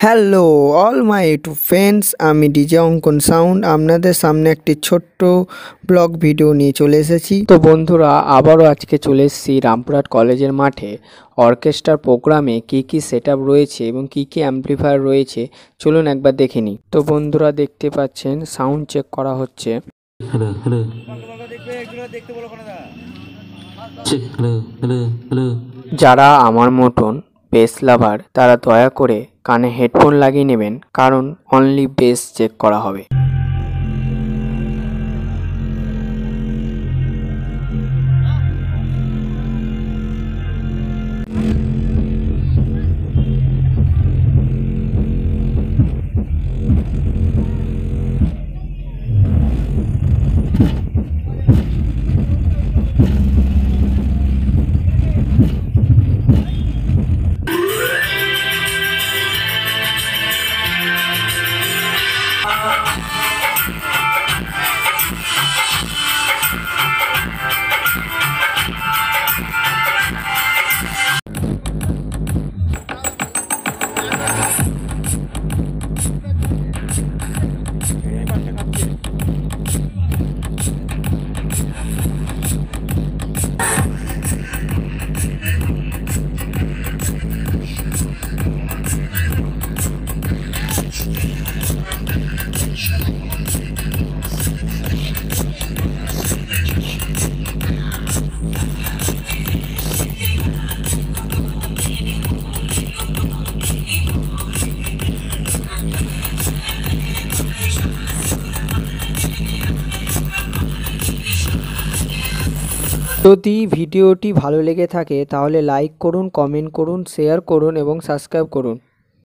Hello all my YouTube friends, আমি DJ অঙ্কন sound আপনাদের সামনে একটি ছোট্ট ব্লগ ভিডিও নিয়ে চলে এসেছি। তো বন্ধুরা, আবারও আজকে চলে এসেছি রামপুরহাট কলেজের মাঠে। অর্কেস্ট্রার প্রোগ্রামে কি কি সেটআপ রয়েছে এবং কি কি অ্যাম্পলিফায়ার রয়েছে চলুন একবার দেখে নিই। তো বন্ধুরা, দেখতে পাচ্ছেন সাউন্ড চেক করা হচ্ছে। Hello hello hello hello hello. যারা আমার মতন বেস লাভার তারা দয়া করে কানে হেডফোন লাগিয়ে নেবেন, কারণ অনলি বেস চেক করা হবে। যদি ভিডিওটি ভালো লেগে থাকে তাহলে লাইক করুন, কমেন্ট করুন, শেয়ার করুন এবং সাবস্ক্রাইব করুন।